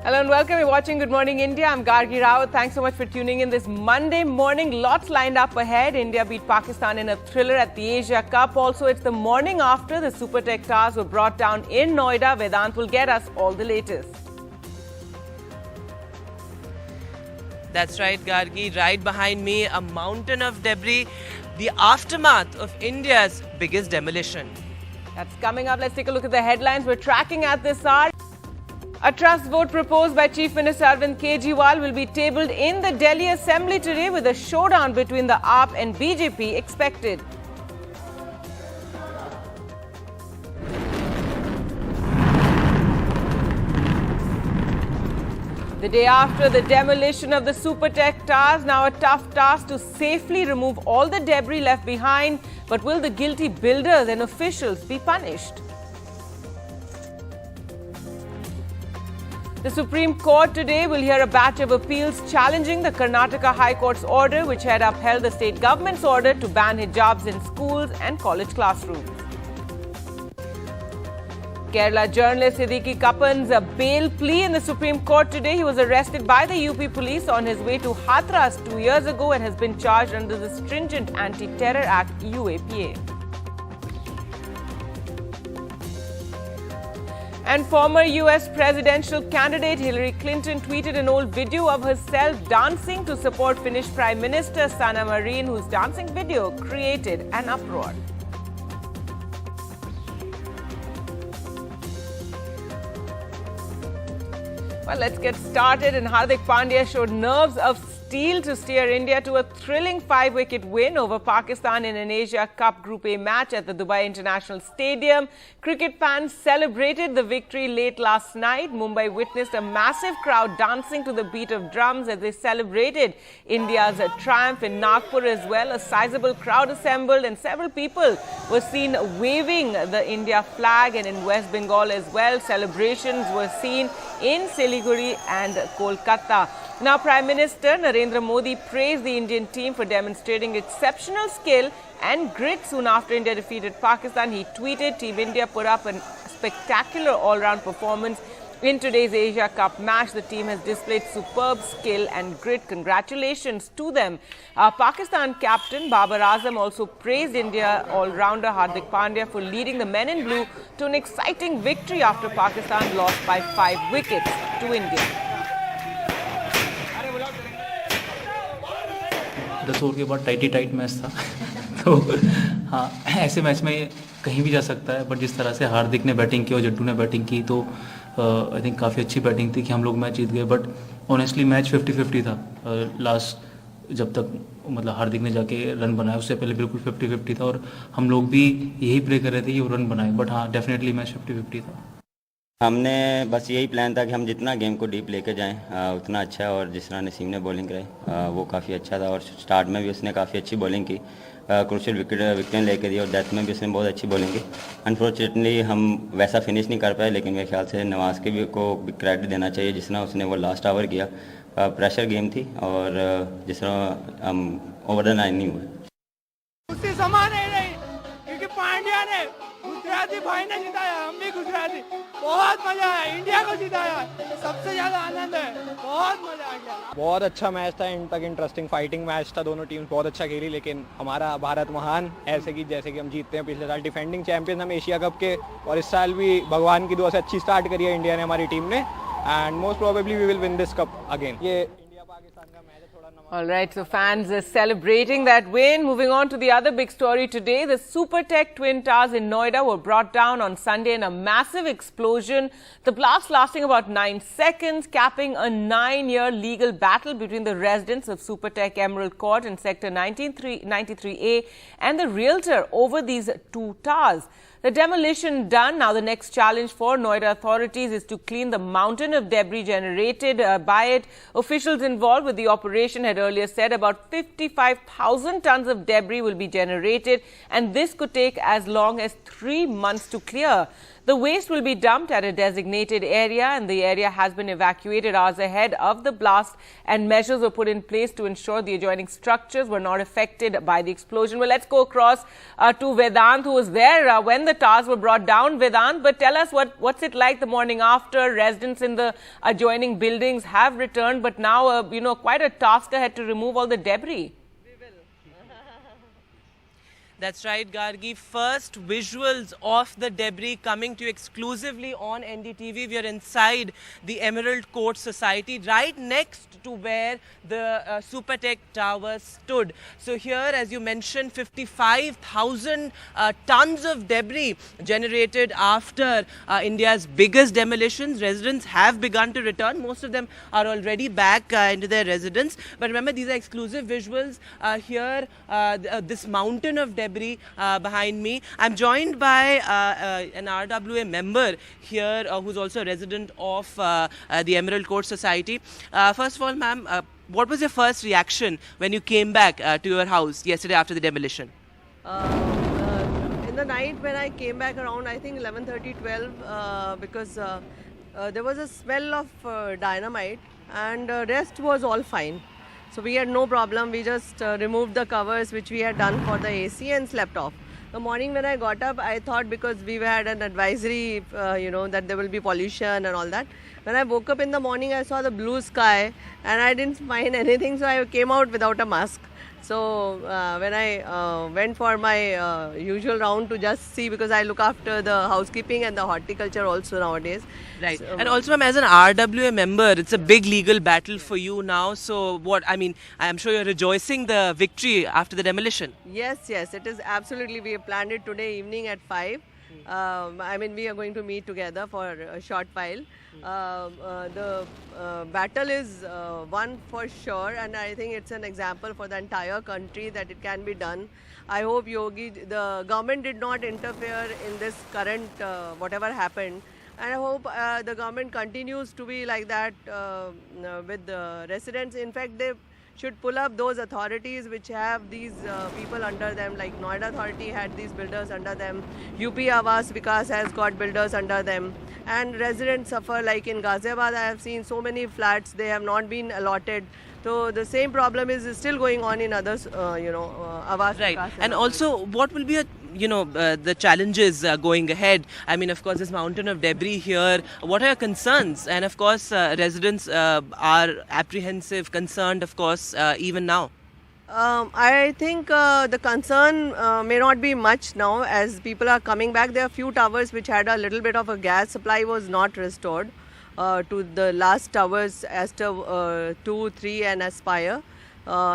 Hello and welcome. You're watching Good Morning India. I'm Gargi Rawat. Thanks so much for tuning in this Monday morning. Lots lined up ahead. India beat Pakistan in a thriller at the Asia Cup. Also, it's the morning after the Supertech towers were brought down in Noida. Vedant will get us all the latest. That's right, Gargi. Right behind me, a mountain of debris. The aftermath of India's biggest demolition. That's coming up. Let's take a look at the headlines we're tracking at this hour. A trust vote proposed by Chief Minister Arvind Kejriwal will be tabled in the Delhi Assembly today, with a showdown between the AAP and BJP expected. The day after the demolition of the Supertech towers, now a tough task to safely remove all the debris left behind. But will the guilty builders and officials be punished? The Supreme Court today will hear a batch of appeals challenging the Karnataka High Court's order, which had upheld the state government's order to ban hijabs in schools and college classrooms. Kerala journalist Siddiqui Kappan's bail plea in the Supreme Court today. He was arrested by the UP police on his way to Hathras 2 years ago and has been charged under the stringent Anti-Terror Act UAPA. And former US presidential candidate Hillary Clinton tweeted an old video of herself dancing to support Finnish Prime Minister Sanna Marin, whose dancing video created an uproar. Well, let's get started. And Hardik Pandya showed nerves of steel to steer India to a thrilling 5-wicket win over Pakistan in an Asia Cup Group A match at the Dubai International Stadium. Cricket fans celebrated the victory late last night. Mumbai witnessed a massive crowd dancing to the beat of drums as they celebrated India's triumph. In Nagpur as well, a sizable crowd assembled and several people were seen waving the India flag. And in West Bengal as well, celebrations were seen in Siliguri and Kolkata. Now, Prime Minister Narendra Modi praised the Indian team for demonstrating exceptional skill and grit soon after India defeated Pakistan. He tweeted, "Team India put up a spectacular all-round performance in today's Asia Cup match. The team has displayed superb skill and grit. Congratulations to them." Pakistan captain Babar Azam also praised India all-rounder Hardik Pandya for leading the men in blue to an exciting victory after Pakistan lost by 5 wickets to India. 10 over के बाद tight match था तो हाँ, ऐसे match में कहीं भी जा सकता है, बट जिस तरह से हार्दिक ने बैटिंग की और जट्टू ने बैटिंग की तो आई थिंक काफ़ी अच्छी बैटिंग थी कि हम लोग मैच जीत गए। बट ऑनेस्टली मैच 50-50 था। लास्ट जब तक मतलब हार्दिक ने जाके रन बनाया, उससे पहले बिल्कुल 50-50 था और हम लोग भी यही प्रे कर रहे थे कि वो रन बनाए। बट हाँ, डेफिनेटली मैच 50-50 था। हमने बस यही प्लान था कि हम जितना गेम को डीप लेके जाएं उतना अच्छा है। और जिस तरह नसीम ने बॉलिंग कराई वो काफ़ी अच्छा था और स्टार्ट में भी उसने काफ़ी अच्छी बॉलिंग की, क्रूशियल विकेट लेके दी और डेथ में भी उसने बहुत अच्छी बॉलिंग की। अनफॉर्चुनेटली हम वैसा फिनिश नहीं कर पाए, लेकिन मेरे ख्याल से नवाज़ के भी को क्रेडिट देना चाहिए जिस तरह उसने वो लास्ट ओवर किया। प्रेशर गेम थी और जिस तरह हम ओवर द 9 नहीं हुए। उससे समान है नहीं, क्योंकि पांड्या ने गुजराती भाई ने जिताया, हम भी गुजराती। बहुत मजा आया, इंडिया को जिताया, सबसे ज्यादा आनंद है, बहुत मजा आ गया। बहुत अच्छा मैच था, इन तक इंटरेस्टिंग फाइटिंग मैच था। दोनों टीम्स बहुत अच्छा खेली, लेकिन हमारा भारत महान ऐसे कि जैसे कि हम जीतते हैं। पिछले साल डिफेंडिंग चैंपियन हम एशिया कप के, और इस साल भी भगवान की दुआ से अच्छी स्टार्ट करी है इंडिया ने, हमारी टीम ने। And most probably we will win this cup again. ये इंडिया पाकिस्तान का मैच है, थोड़ा All right, so fans are celebrating that win. Moving on to the other big story today, the Supertech twin towers in Noida were brought down on Sunday in a massive explosion. The blast lasting about 9 seconds, capping a 9-year legal battle between the residents of Supertech Emerald Court in Sector 93A and the realtor over these 2 towers. The demolition done, now the next challenge for Noida authorities is to clean the mountain of debris generated by it. Officials involved with the operation had earlier said about 55,000 tons of debris will be generated, and this could take as long as 3 months to clear. The waste will be dumped at a designated area, and the area has been evacuated hours ahead of the blast, and measures were put in place to ensure the adjoining structures were not affected by the explosion. Well, let's go across to Vedant, who was there when the towers were brought down. Vedant, but tell us what's it like the morning after. Residents in the adjoining buildings have returned, but now, quite a task ahead to remove all the debris. That's right, Gargi. First visuals of the debris coming to you exclusively on NDTV. We are inside the Emerald Court Society, right next to where the Supertech tower stood. So here, as you mentioned, 55,000 tons of debris generated after India's biggest demolitions. Residents have begun to return. Most of them are already back into their residence. But remember, these are exclusive visuals. Here, this mountain of debris behind me. I'm joined by an RWA member here who's also a resident of the Emerald Court Society. First of all, ma'am, what was your first reaction when you came back to your house yesterday after the demolition? In the night when I came back around, I think 11:30, 12, because there was a smell of dynamite, and rest was all fine. So we had no problem. We just removed the covers which we had done for the AC and slept off. The morning when I got up, I thought, because we had an advisory, that there will be pollution and all that. When I woke up in the morning, I saw the blue sky and I didn't find anything, so I came out without a mask. So when I went for my usual round to just see, because I look after the housekeeping and the horticulture also nowadays. Right. So, and also, ma'am, as an RWA member, it's a big legal battle for you now. So I'm sure you're rejoicing the victory after the demolition. Yes, it is absolutely. We have planned it today evening at 5. We are going to meet together for a short while. The battle is won for sure, and I think it's an example for the entire country that it can be done. I hope the government did not interfere in this current whatever happened, and I hope the government continues to be like that with the residents. In fact, they should pull up those authorities which have these people under them, like Noida authority had these builders under them, UP Awas Vikas has got builders under them, and residents suffer. Like in Ghaziabad, I have seen so many flats, they have not been allotted. So the same problem is still going on in others, Awas Right. Vikas And others. also, what will be the challenges going ahead? I mean, of course, this mountain of debris here. What are your concerns? And of course, residents are apprehensive, concerned, of course, even now. I think the concern may not be much now as people are coming back. There are few towers which had a little bit of a gas supply was not restored to the last towers, Aster 2, 3 and Aspire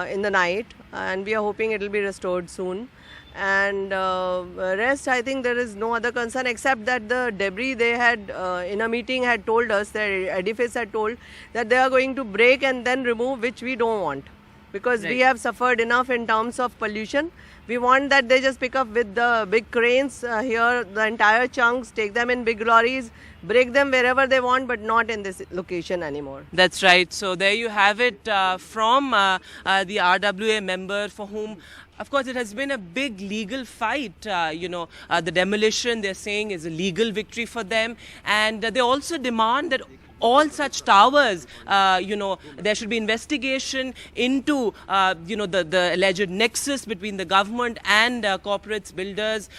in the night, and we are hoping it will be restored soon. And rest, I think there is no other concern except that the debris they had in a meeting had told us, the edifice had told that they are going to break and then remove, which we don't want, because we have suffered enough in terms of pollution. We want that they just pick up with the big cranes here, the entire chunks, take them in big lorries, break them wherever they want, but not in this location anymore. That's right. So there you have it from the RWA member, for whom, of course, it has been a big legal fight. The demolition, they're saying, is a legal victory for them. And they also demand that all such towers, there should be investigation into, the alleged nexus between the government and corporates, builders,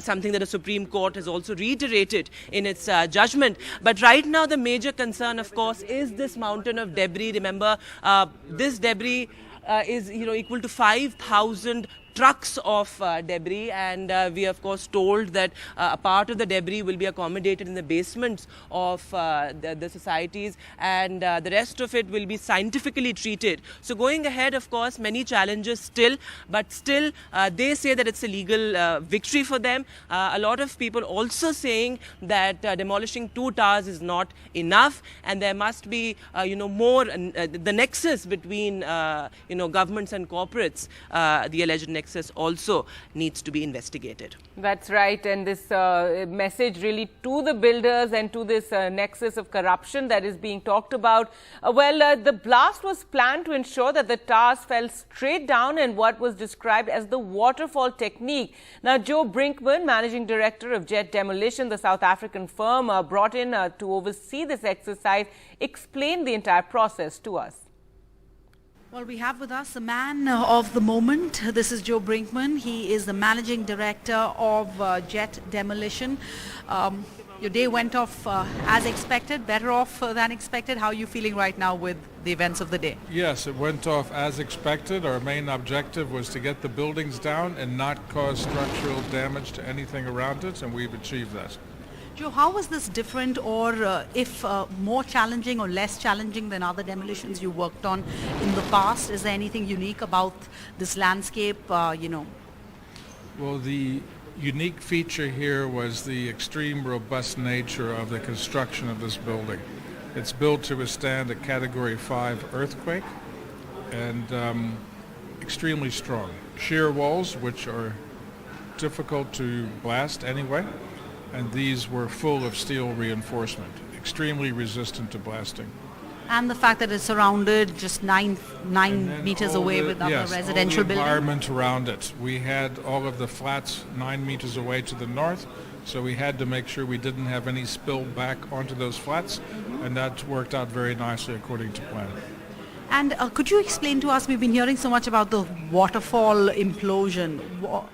something that the Supreme Court has also reiterated in its judgment. But right now, the major concern, of course, is this mountain of debris. Remember, this debris is, equal to 5,000 trucks of debris, and we of course told that a part of the debris will be accommodated in the basements of the societies, and the rest of it will be scientifically treated. So going ahead, of course, many challenges still, but still they say that it's a legal victory for them. A lot of people also saying that demolishing 2 towers is not enough, and there must be more the nexus between governments and corporates, the alleged nexus nexus also needs to be investigated. That's right. And this message really to the builders and to this nexus of corruption that is being talked about. The blast was planned to ensure that the towers fell straight down in what was described as the waterfall technique. Now, Joe Brinkman, Managing Director of Jet Demolition, the South African firm brought in to oversee this exercise, explained the entire process to us. Well, we have with us the man of the moment. This is Joe Brinkman. He is the Managing Director of Jet Demolition. Your day went off as expected, better off than expected. How are you feeling right now with the events of the day? Yes, it went off as expected. Our main objective was to get the buildings down and not cause structural damage to anything around it, and we've achieved that. Joe, how was this different, or if more challenging or less challenging than other demolitions you worked on in the past? Is there anything unique about this landscape, Well, the unique feature here was the extreme robust nature of the construction of this building. It's built to withstand a Category 5 earthquake and extremely strong. Shear walls, which are difficult to blast anyway, and these were full of steel reinforcement, extremely resistant to blasting. And the fact that it's surrounded just nine meters away with other residential all the buildings? environment around it. We had all of the flats 9 meters away to the north, so we had to make sure we didn't have any spill back onto those flats, and that worked out very nicely according to plan. And could you explain to us, we've been hearing so much about the waterfall implosion.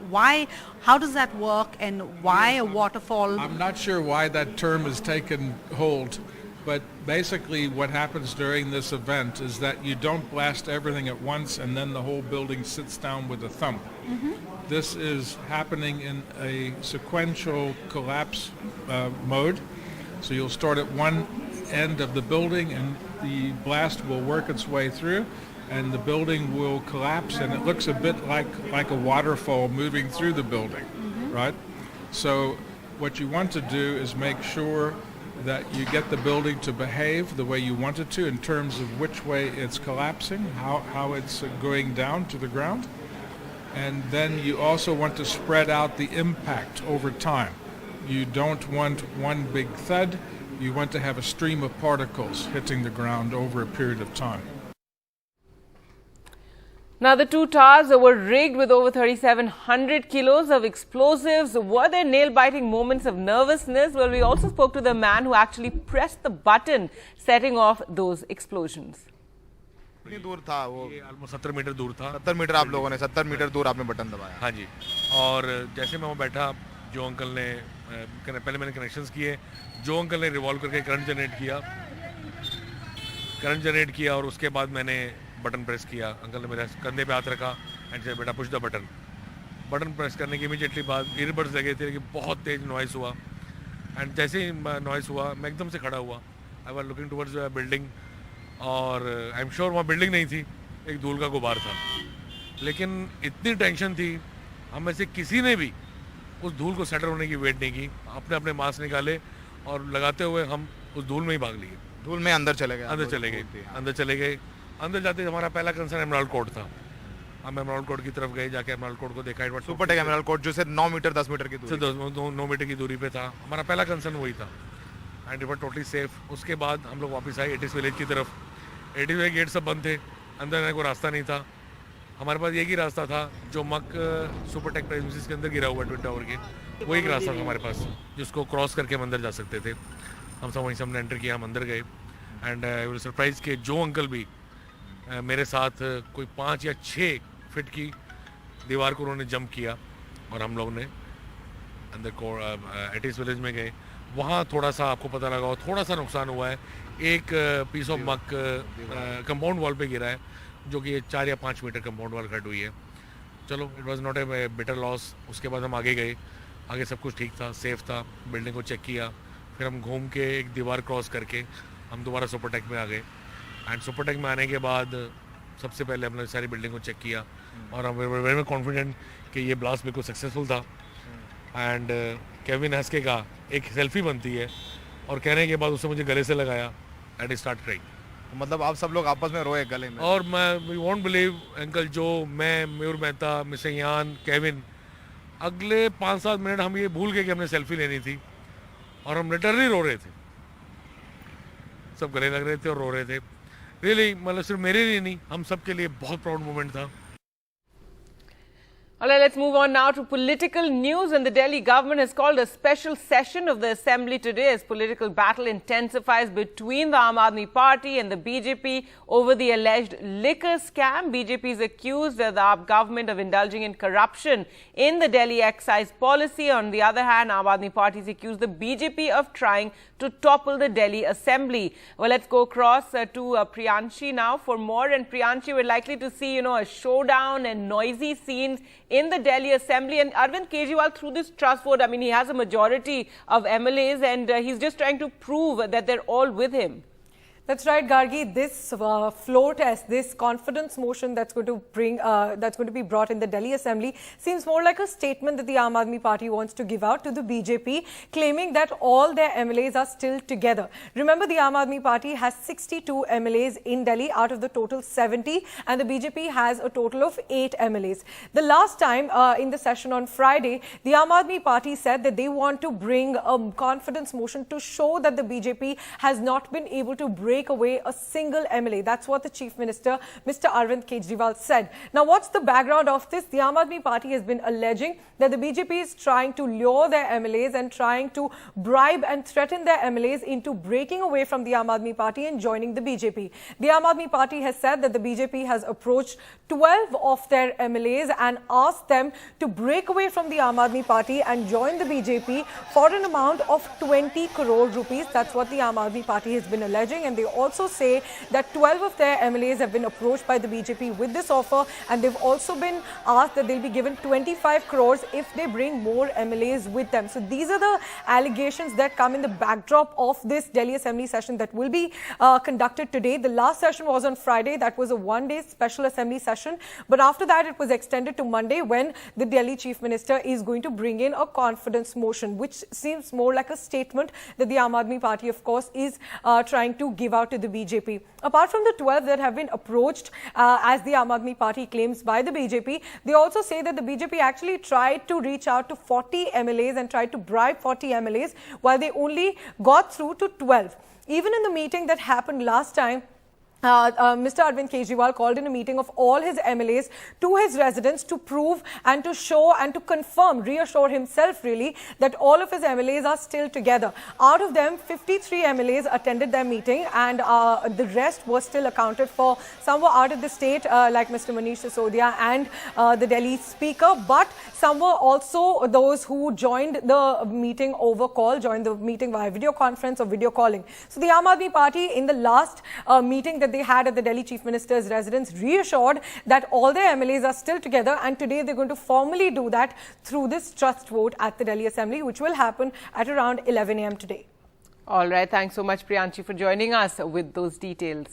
Why, how does that work, and why a waterfall? I'm not sure why that term has taken hold, but basically what happens during this event is that you don't blast everything at once and then the whole building sits down with a thump. This is happening in a sequential collapse mode. So you'll start at one end of the building and the blast will work its way through and the building will collapse, and it looks a bit like a waterfall moving through the building, right? So what you want to do is make sure that you get the building to behave the way you want it to in terms of which way it's collapsing, how it's going down to the ground. And then you also want to spread out the impact over time. You don't want one big thud. You want to have a stream of particles hitting the ground over a period of time. Now, the two towers were rigged with over 3,700 kilos of explosives. Were there nail-biting moments of nervousness? Well, we also spoke to the man who actually pressed the button setting off those explosions. कितनी दूर था वो? ये almost 70 metre दूर था। 70 metre आप लोगों ने 70 मीटर दूर आपने बटन दबाया। हाँ जी, और जैसे मैं वहाँ बैठा, जो अंकल ने पहले मैंने कनेक्शंस किए, जो अंकल ने रिवॉल्व करके करंट जनरेट किया और उसके बाद मैंने बटन प्रेस किया। अंकल ने मेरे कंधे पे हाथ रखा एंड से बेटा पुश द बटन प्रेस करने के इमीडिएटली बाद ईयरबड्स लगे थे कि बहुत तेज नॉइस हुआ, एंड जैसे ही नॉइस हुआ मैं एकदम से खड़ा हुआ। I was looking towards the building और आई एम श्योर वहाँ बिल्डिंग नहीं थी, एक धूल का गुबार था, लेकिन इतनी टेंशन थी हम में से किसी ने भी उस धूल को सेटल होने की वेट नहीं की। अपने अपने मास्क निकाले और लगाते हुए हम उस धूल में ही भाग लिए। धूल में अंदर चले गए। अंदर जाते हमारा पहला कंसर्न एमराल्ड कोर्ट था। हम एमराल्ड कोर्ट की तरफ गए, जाके एमराल्ड कोर्ट को देखा। सुपरटेक एमराल्ड कोर्ट जो से 9 मीटर 10 मीटर की दूरी, 9 मीटर की दूरी पे था। हमारा पहला कंसर्न वही था and it was totally safe. उसके बाद हम लोग वापस आए एटिस विलेज की तरफ। एटिस विलेज गेट सब बंद थे, अंदर जाने को रास्ता नहीं था। हमारे पास एक ही रास्ता था जो मक सुपरटेक प्रेमिसेस के अंदर गिरा हुआ ट्विन टावर के, वो एक रास्ता था हमारे पास जिसको क्रॉस करके हम अंदर जा सकते थे। हम सब वहीं से हमने एंटर किया, हम अंदर गए एंड आई वाज सरप्राइज कि जो अंकल भी मेरे साथ कोई 5 या 6 फीट की दीवार को उन्होंने जंप किया और हम लोग ने अंदर एटिस विलेज में गए। वहाँ थोड़ा सा आपको पता लगा हो, थोड़ा सा नुकसान हुआ है। एक पीस ऑफ मक कंपाउंड वॉल पे गिरा है, जो कि 4 या 5 मीटर कंपाउंड वॉल कट हुई है। चलो, it was not a bitter loss. उसके बाद हम आगे गए, आगे सब कुछ ठीक था, सेफ था। बिल्डिंग को चेक किया, फिर हम घूम के एक दीवार क्रॉस करके हम दोबारा सुपरटेक में आ गए एंड सुपरटेक में आने के बाद सबसे पहले हमने सारी बिल्डिंग को चेक किया और हम वेरी कॉन्फिडेंट कि ये ब्लास्ट बिल्कुल सक्सेसफुल था। एंड केविन हंस के कहा एक सेल्फी बनती है, और कहने के बाद उसने मुझे गले से लगाया एंड स्टार्ट क्राइंग। मतलब आप सब लोग आपस में रोए गले में। और मैं वी वोंट बिलीव अंकल जो, मैं, मयूर मेहता, मिस्टर यान, केविन, अगले 5-7 मिनट हम ये भूल गए कि हमने सेल्फी लेनी थी और हम लिटरली रो रहे थे, सब गले लग रहे थे और रो रहे थे। रियली मतलब सिर्फ मेरे लिए नहीं, हम सब के लिए बहुत प्राउड मोमेंट था। All right, let's move on now to political news. And the Delhi government has called a special session of the assembly today as political battle intensifies between the Aam Aadmi Party and the BJP over the alleged liquor scam. BJP is accused the government of indulging in corruption in the Delhi excise policy. On the other hand, Aam Aadmi Party is accused the BJP of trying to topple the Delhi assembly. Well, let's go across to Priyanshi now for more. And Priyanshi, we're likely to see, a showdown and noisy scenes in the Delhi assembly. And Arvind Kejriwal, through this trust vote, I mean, he has a majority of MLAs and he's just trying to prove that they're all with him. That's right, Gargi. This floor test, this confidence motion that's going to be brought in the Delhi Assembly seems more like a statement that the Aam Aadmi Party wants to give out to the BJP, claiming that all their MLAs are still together. Remember, the Aam Aadmi Party has 62 MLAs in Delhi out of the total 70, and the BJP has a total of 8 MLAs. The last time in the session on Friday, the Aam Aadmi Party said that they want to bring a confidence motion to show that the BJP has not been able to break away a single MLA. That's what the Chief Minister, Mr. Arvind Kejriwal, said. Now, what's the background of this? The Aam Aadmi Party has been alleging that the BJP is trying to lure their MLAs and trying to bribe and threaten their MLAs into breaking away from the Aam Aadmi Party and joining the BJP. The Aam Aadmi Party has said that the BJP has approached 12 of their MLAs and asked them to break away from the Aam Aadmi Party and join the BJP for an amount of 20 crore rupees. That's what the Aam Aadmi Party has been alleging, and they also say that 12 of their MLAs have been approached by the BJP with this offer, and they've also been asked that they'll be given 25 crores if they bring more MLAs with them. So these are the allegations that come in the backdrop of this Delhi Assembly session that will be conducted today. The last session was on Friday. That was a one-day special Assembly session. But after that, it was extended to Monday, when the Delhi Chief Minister is going to bring in a confidence motion, which seems more like a statement that the Aam Aadmi Party, of course, is trying to give out to the BJP. Apart from the 12 that have been approached, as the Aam Aadmi Party claims, by the BJP, they also say that the BJP actually tried to reach out to 40 MLAs and tried to bribe 40 MLAs, while they only got through to 12. Even in the meeting that happened last time, Mr. Arvind Kejriwal called in a meeting of all his MLAs to his residence to prove and to show and to confirm, reassure himself really, that all of his MLAs are still together. Out of them, 53 MLAs attended their meeting, and the rest was still accounted for. Some were out of the state, like Mr. Manish Sisodia and the Delhi Speaker, but some were also those who joined the meeting over call, joined the meeting via video conference or video calling. So the Aam Aadmi Party, in the last meeting that they had at the Delhi Chief Minister's residence, reassured that all their MLAs are still together, and today they're going to formally do that through this trust vote at the Delhi Assembly, which will happen at around 11 a.m. today. All right. Thanks so much, Priyanshi, for joining us with those details.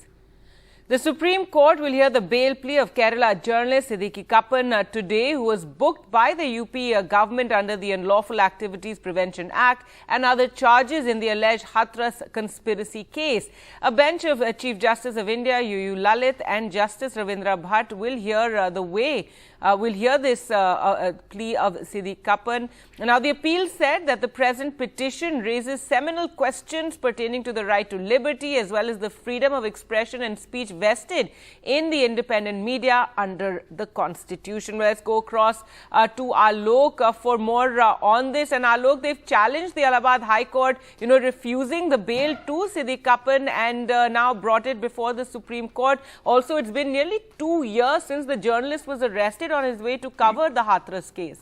The Supreme Court will hear the bail plea of Kerala journalist Siddiqui Kappan today, who was booked by the UP government under the Unlawful Activities Prevention Act and other charges in the alleged Hathras conspiracy case. A bench of Chief Justice of India, UU Lalit, and Justice Ravindra Bhatt will hear this plea of Siddiqui Kappan. Now, the appeal said that the present petition raises seminal questions pertaining to the right to liberty as well as the freedom of expression and speech vested in the independent media under the Constitution. Well, let's go across to Alok for more on this. And Alok, they've challenged the Allahabad High Court, refusing the bail to Siddiqui Kappan, and now brought it before the Supreme Court. Also, it's been nearly 2 years since the journalist was arrested on his way to cover the Hathras case.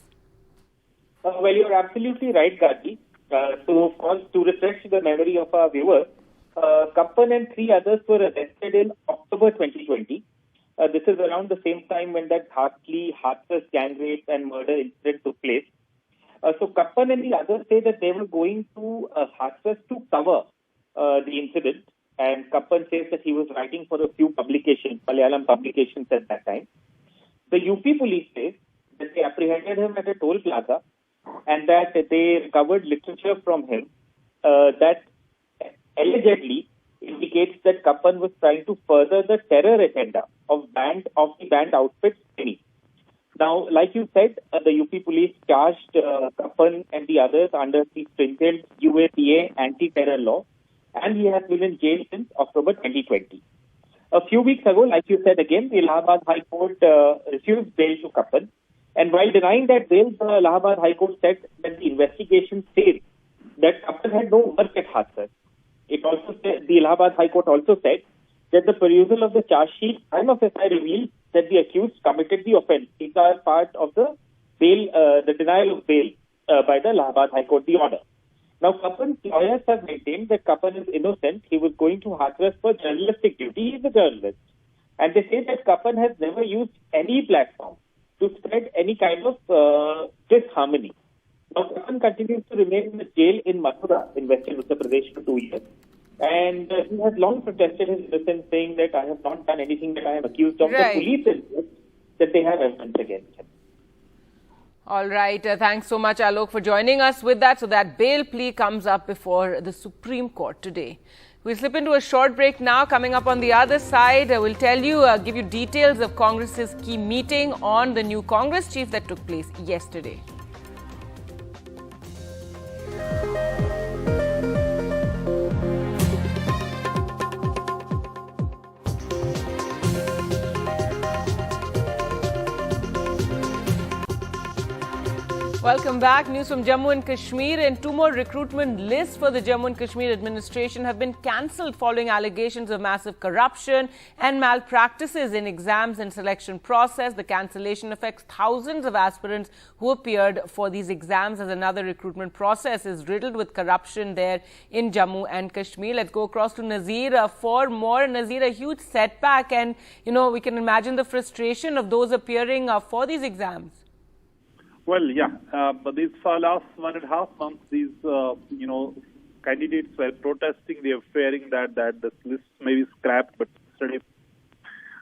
Well, you're absolutely right, Gati. To refresh the memory of our viewers, Kappan and 3 others were arrested in October 2020. This is around the same time when that ghastly Hathras gang rape and murder incident took place. So Kappan and the others say that they were going to Hathras to cover the incident, and Kappan says that he was writing for a few publications, Malayalam publications at that time. The UP police says that they apprehended him at a toll plaza and that they recovered literature from him that allegedly indicates indicates that Kappan was trying to further the terror agenda of the banned outfit SEMI. Now, like you said, the UP police charged Kappan and the others under the stringent UAPA anti-terror law, and he has been in jail since October 2020. A few weeks ago, like you said again, the Allahabad High Court refused bail to Kappan. And while denying that bail, the Allahabad High Court said that the investigation said that Kappan had no work at Hathras. It also said, the Allahabad High Court also said that the perusal of the charge sheet time of SI revealed that the accused committed the offence. These are part of the bail, the denial of bail by the Allahabad High Court, the order. Now, Kappan's lawyers have maintained that Kappan is innocent. He was going to Hathras for journalistic duty. He is a journalist. And they say that Kappan has never used any platform to spread any kind of disharmony. Now, Kappan continues to remain in the jail in Mathura in Western Uttar Pradesh for 2 years. And he has long protested his innocence, saying that I have not done anything that I am accused of. Right. The police insist that they have evidence against him. All right. Thanks so much, Alok, for joining us with that. So that bail plea comes up before the Supreme Court today. We'll slip into a short break now. Coming up on the other side, we'll tell you, give you details of Congress's key meeting on the new Congress chief that took place yesterday. Welcome back. News from Jammu and Kashmir, and 2 more recruitment lists for the Jammu and Kashmir administration have been cancelled following allegations of massive corruption and malpractices in exams and selection process. The cancellation affects thousands of aspirants who appeared for these exams, as another recruitment process is riddled with corruption there in Jammu and Kashmir. Let's go across to Nazir for more. Nazir, a huge setback, and we can imagine the frustration of those appearing for these exams. Well, yeah, but these last 1.5 months, these, candidates were protesting. They are fearing that this list may be scrapped. But yesterday,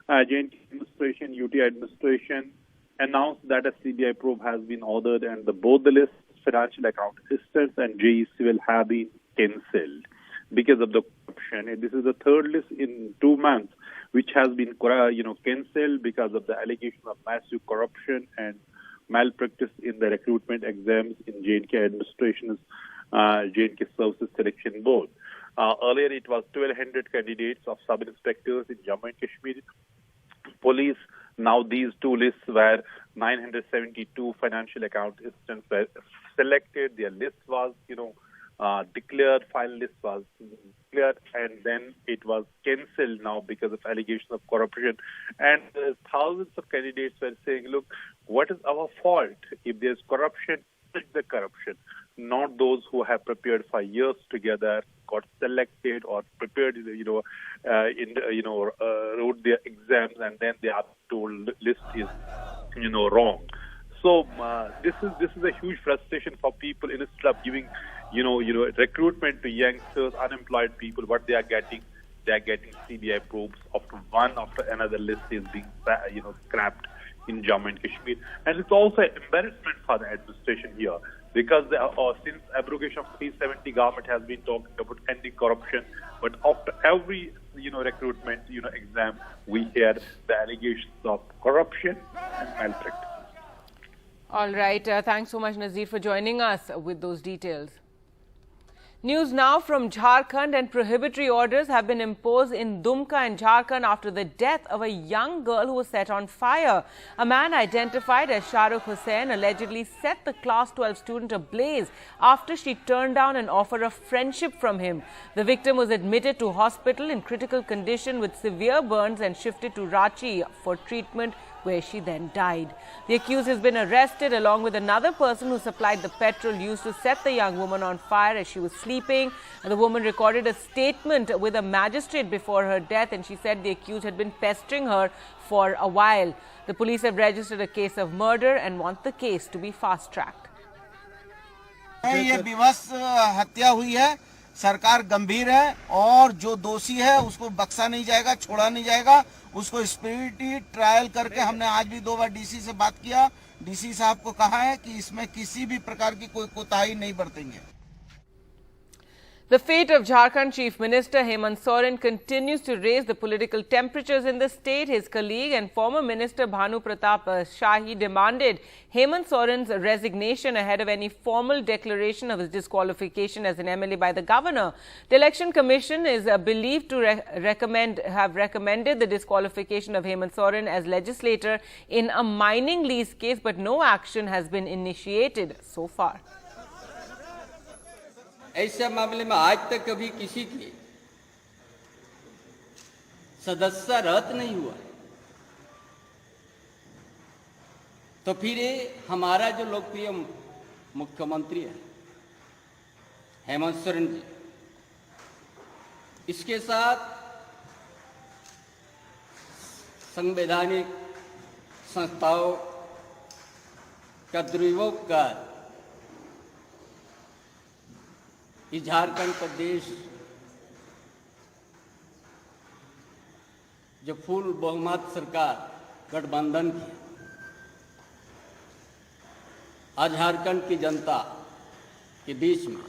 J&K administration, UT administration announced that a CBI probe has been ordered, and both the lists, financial account assistants and JEC, will have been cancelled because of the corruption. And this is the third list in 2 months which has been, cancelled because of the allegation of massive corruption and malpractice in the recruitment exams in J&K administration's J&K Services Selection Board. Earlier, it was 1,200 candidates of sub-inspectors in Jammu and Kashmir police. Now, these 2 lists where 972 financial account assistants were selected. Their list was, declared, final list was declared, and then it was cancelled now because of allegations of corruption. And thousands of candidates were saying, look, what is our fault? If there's corruption, it's the corruption, not those who have prepared for years together, got selected or prepared, wrote their exams, and then they are told list is, wrong. So this is a huge frustration for people. Instead of giving, recruitment to youngsters, unemployed people, what they are getting CBI probes after another list is being, scrapped in Jammu and Kashmir. And it's also an embarrassment for the administration here, because since abrogation of 370, government has been talking about anti-corruption, but after every recruitment exam, we hear the allegations of corruption and malpractice. All right. Thanks so much, Nazir, for joining us with those details. News now from Jharkhand, and prohibitory orders have been imposed in Dumka in Jharkhand after the death of a young girl who was set on fire. A man identified as Shahrukh Hussain allegedly set the class 12 student ablaze after she turned down an offer of friendship from him. The victim was admitted to hospital in critical condition with severe burns and shifted to Ranchi for treatment, where she then died. The accused has been arrested along with another person who supplied the petrol used to set the young woman on fire as she was sleeping. The woman recorded a statement with a magistrate before her death, and she said the accused had been pestering her for a while. The police have registered a case of murder and want the case to be fast-tracked. ये विवश हत्या हुई है, सरकार गंभीर है और जो दोषी है उसको बख्शा नहीं जाएगा, छोड़ा नहीं जाएगा। उसको स्पिरिट ट्रायल करके हमने आज भी 2 बार डीसी से बात किया। डीसी साहब को कहा है कि इसमें किसी भी प्रकार की कोई कोताही नहीं बरतेंगे। The fate of Jharkhand Chief Minister Hemant Soren continues to raise the political temperatures in the state. His colleague and former Minister Bhanu Pratap Shahi demanded Hemant Soren's resignation ahead of any formal declaration of his disqualification as an MLA by the governor. The Election Commission is believed to have recommended the disqualification of Hemant Soren as legislator in a mining lease case, but no action has been initiated so far. ऐसे मामले में आज तक कभी किसी की सदस्य रद्द नहीं हुआ, तो फिर ये हमारा जो लोकप्रिय मुख्यमंत्री है हेमंत सोरेन जी, इसके साथ संवैधानिक संस्थाओं का दुरुपयोग कर इस झारखंड प्रदेश जो फुल बहुमत सरकार गठबंधन की, आज झारखंड की जनता के बीच में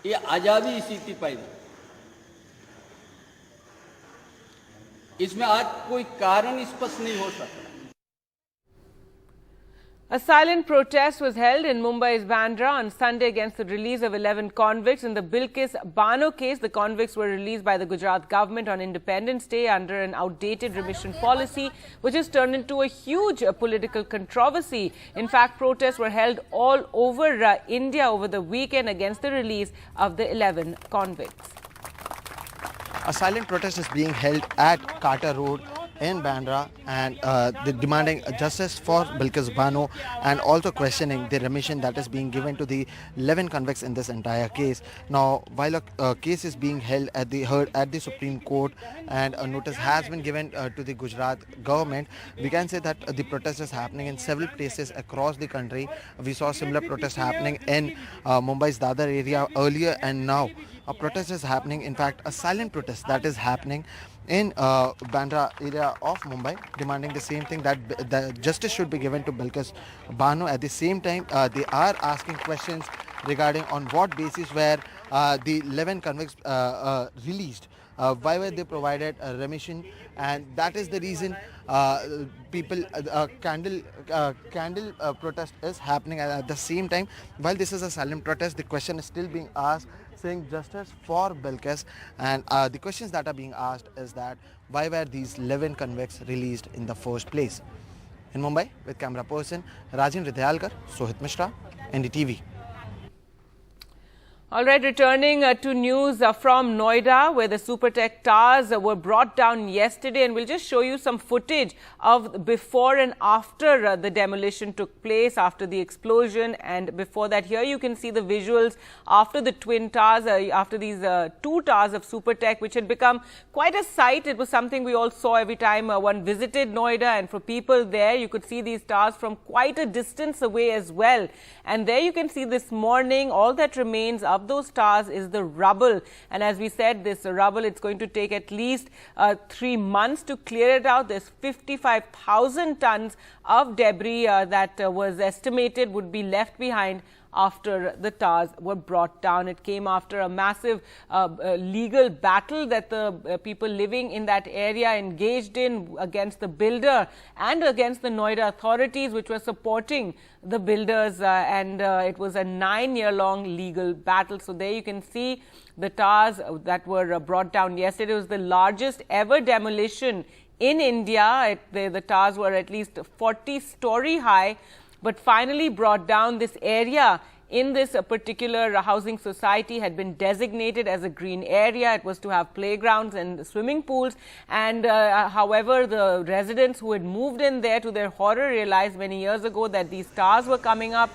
ये आजादी स्थिति पैदा, इसमें आज कोई कारण स्पष्ट नहीं हो सकता. A silent protest was held in Mumbai's Bandra on Sunday against the release of 11 convicts in the Bilkis Bano case. The convicts were released by the Gujarat government on Independence Day under an outdated remission policy, which has turned into a huge political controversy. In fact, protests were held all over India over the weekend against the release of the 11 convicts. A silent protest is being held at Carter Road in Bandra, and they're demanding justice for Bilkis Bano and also questioning the remission that is being given to the 11 convicts in this entire case. Now, while a case is being heard at the Supreme Court and a notice has been given to the Gujarat government, we can say that the protest is happening in several places across the country. We saw similar protests happening in Mumbai's Dadar area earlier, and now a protest is happening. In fact, a silent protest that is happening in Bandra area of Mumbai, demanding the same thing, that the justice should be given to Bilkis Bano. At the same time, they are asking questions regarding on what basis were the 11 convicts released. Why were they provided a remission? And that is the reason people candle protest is happening at the same time. While this is a silent protest, the question is still being asked, saying justice for Bilkis, and the questions that are being asked is that why were these 11 convicts released in the first place? In Mumbai, with camera person Rajendra Dayalkar, Sohit Mishra, NDTV. All right, returning to news from Noida, where the Supertech towers were brought down yesterday, and we'll just show you some footage of before and after the demolition took place, after the explosion, and before that. Here you can see the visuals after the twin towers, after these two towers of Supertech, which had become quite a sight. It was something we all saw every time one visited Noida, and for people there, you could see these towers from quite a distance away as well. And there you can see this morning, all that remains of those towers is the rubble. And as we said, this rubble, it's going to take at least 3 months to clear it out. There's 55,000 tons of debris that was estimated would be left behind after the towers were brought down. It came after a massive legal battle that the people living in that area engaged in against the builder and against the Noida authorities, which were supporting the builders, and it was a 9-year-long legal battle. So there you can see the towers that were brought down yesterday. It was the largest ever demolition in India. The towers were at least 40-story high, but finally brought down. This area in this particular housing society had been designated as a green area. It was to have playgrounds and swimming pools, and however, the residents who had moved in there, to their horror, realized many years ago that these towers were coming up.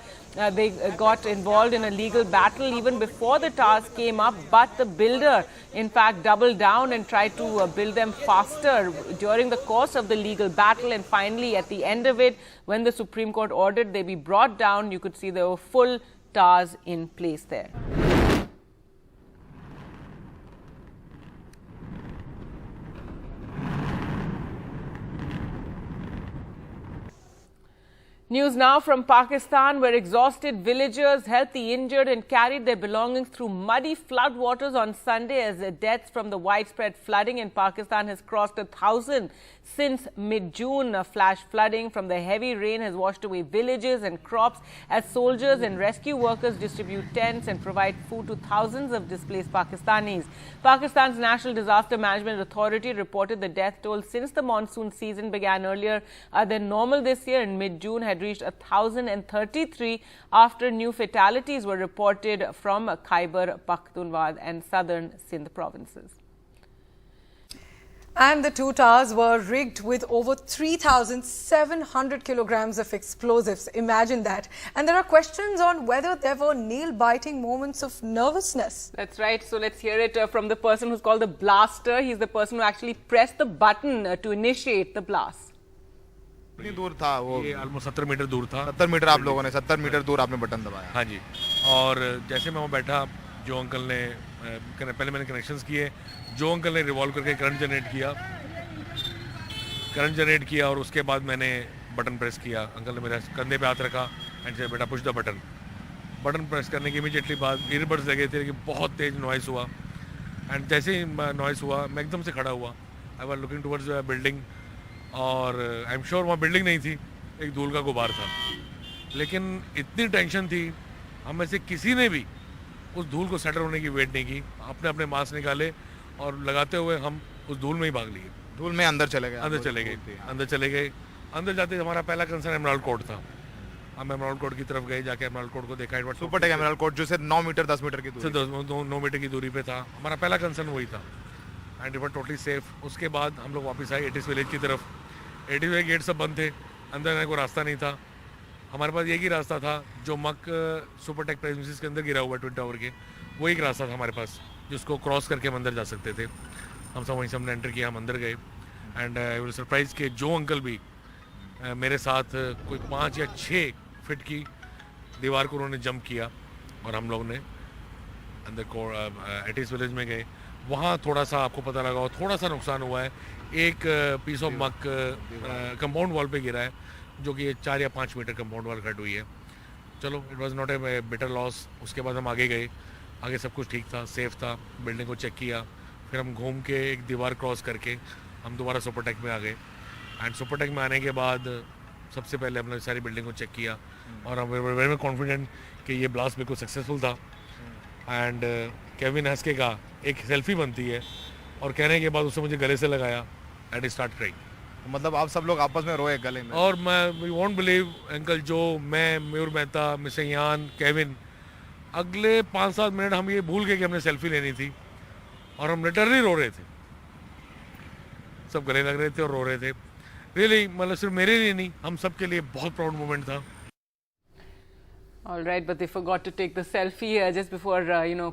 They got involved in a legal battle even before the towers came up, but the builder in fact doubled down and tried to build them faster during the course of the legal battle. And finally, at the end of it, when the Supreme Court ordered they be brought down, you could see there were full towers in place there. News now from Pakistan, where exhausted villagers helped the injured and carried their belongings through muddy flood waters on Sunday as deaths from the widespread flooding in Pakistan has crossed 1,000 since mid-June. Flash flooding from the heavy rain has washed away villages and crops as soldiers and rescue workers distribute tents and provide food to thousands of displaced Pakistanis. Pakistan's National Disaster Management Authority reported the death toll since the monsoon season began earlier than normal this year in mid-June had reached 1,033 after new fatalities were reported from Khyber Pakhtunkhwa and southern Sindh provinces. And the two towers were rigged with over 3,700 kilograms of explosives. Imagine that. And there are questions on whether there were nail-biting moments of nervousness. That's right. So let's hear it from the person who's called the blaster. He's the person who actually pressed the button to initiate the blast. कितनी दूर था वो? ये almost 70 metre दूर था। 70 metre आप लोगों ने 70 मीटर दूर आपने बटन दबाया। हाँ जी। और जैसे मैं वहाँ बैठा, जो अंकल ने पहले मैंने कनेक्शंस किए, जो अंकल ने रिवॉल्व करके करंट जनरेट किया और उसके बाद मैंने बटन प्रेस किया। अंकल ने मेरे कंधे पे हाथ रखा एंड से बेटा पुश द बटन प्रेस करने के इमीडिएटली बाद ईयरबड्स लगे थे कि बहुत तेज नॉइस हुआ एंड जैसे ही नॉइस हुआ मैं एकदम से खड़ा हुआ। I was looking towards building और आई एम श्योर वहाँ बिल्डिंग नहीं थी, एक धूल का गुबार था, लेकिन इतनी टेंशन थी हम में से किसी ने भी उस धूल को सेटल होने की वेट नहीं की। अपने अपने मास्क निकाले और लगाते हुए हम उस धूल में ही भाग लिए। धूल में अंदर चले गए। अंदर जाते हमारा पहला कंसर्न एमराल्ड कोर्ट था। हम एमराल्ड कोर्ट की तरफ गए, जाके एमराल्ड कोर्ट को देखा। सुपरटेक एमराल्ड कोर्ट जो से 9 मीटर 10 मीटर की दूरी 9 मीटर की दूरी पे था। हमारा पहला कंसर्न वही था and it was totally safe. उसके बाद हम लोग वापस आए एटिस विलेज की तरफ। एटिस विलेज गेट सब बंद थे, अंदर जाने को रास्ता नहीं था। हमारे पास एक ही रास्ता था जो मक सुपरटेक प्रेमिसेस के अंदर गिरा हुआ ट्विन टावर के, वो एक रास्ता था हमारे पास जिसको क्रॉस करके हम अंदर जा सकते थे। हम सब वहीं से हमने एंटर किया, हम अंदर गए एंड आई वाज सरप्राइज कि जो अंकल भी मेरे साथ कोई 5 या 6 फीट की दीवार को उन्होंने जंप किया और हम लोग ने अंदर को एटिस विलेज में गए। वहाँ थोड़ा सा आपको पता लगा थोड़ा सा नुकसान हुआ है। एक पीस ऑफ मक कंपाउंड वॉल पे गिरा है जो कि 4 या 5 मीटर कंपाउंड वॉल कट हुई है। चलो it was not a bitter loss. उसके बाद हम आगे गए, आगे सब कुछ ठीक था, सेफ था। बिल्डिंग को चेक किया, फिर हम घूम के एक दीवार क्रॉस करके हम दोबारा सुपरटेक में आ गए एंड सुपरटेक में आने के बाद सबसे पहले हमने सारी बिल्डिंग को चेक किया और हम वेरी कॉन्फिडेंट कि ये ब्लास्ट बिल्कुल सक्सेसफुल था। एंड केविन हंस के कहा एक सेल्फी बनती है और कहने के बाद उसने मुझे गले से लगाया एंड स्टार्ट क्राइंग। मतलब आप सब लोग आपस में रोए गले में। और मैं यू वोंट बिलीव अंकल, जो मैं मयूर मेहता, मिस्टर यान, केविन, अगले 5-7 मिनट हम ये भूल गए कि हमने सेल्फी लेनी थी और हम लिटरली रो रहे थे। सब गले लग रहे थे और रो रहे थे। रियली मतलब सिर्फ मेरे लिए नहीं, हम सब के लिए बहुत प्राउड मोमेंट था। All right, but they forgot to take the selfie just before,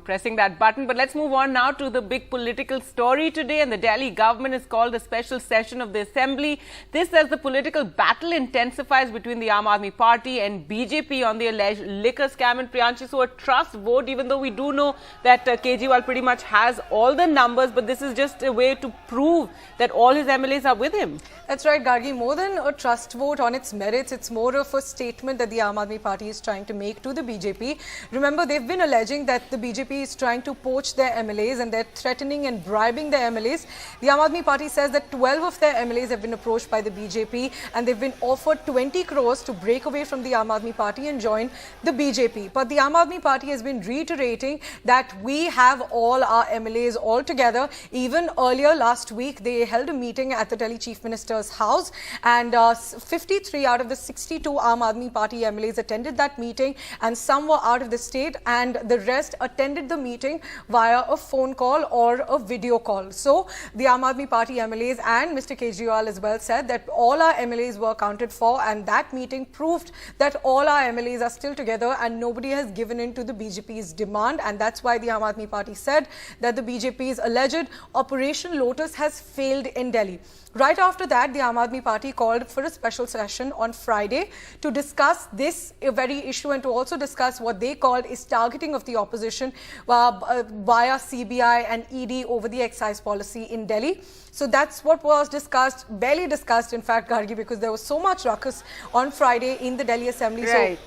pressing that button. But let's move on now to the big political story today. And the Delhi government has called a special session of the assembly. This as the political battle intensifies between the Aam Aadmi Party and BJP on the alleged liquor scam. And Priyanshi, so a trust vote, even though we do know that Kejriwal pretty much has all the numbers, but this is just a way to prove that all his MLAs are with him. That's right, Gargi. More than a trust vote on its merits, it's more of a statement that the Aam Aadmi Party is trying to make to the BJP. Remember, they've been alleging that the BJP is trying to poach their MLAs and they're threatening and bribing their MLAs. The Aam Aadmi Party says that 12 of their MLAs have been approached by the BJP and they've been offered 20 crores to break away from the Aam Aadmi Party and join the BJP. But the Aam Aadmi Party has been reiterating that we have all our MLAs all together. Even earlier last week, they held a meeting at the Delhi Chief Minister's house and 53 out of the 62 Aam Aadmi Party MLAs attended that meeting and some were out of the state and the rest attended the meeting via a phone call or a video call. So the Aam Aadmi Party MLAs and Mr. Kejriwal as well said that all our MLAs were accounted for and that meeting proved that all our MLAs are still together and nobody has given in to the BJP's demand, and that's why the Aam Aadmi Party said that the BJP's alleged Operation Lotus has failed in Delhi. Right after that, the Aam Aadmi Party called for a special session on Friday to discuss this very issue and going to also discuss what they called is targeting of the opposition via CBI and ED over the excise policy in Delhi. So that's what was discussed, barely discussed in fact, Gargi, because there was so much ruckus on Friday in the Delhi Assembly. Right. So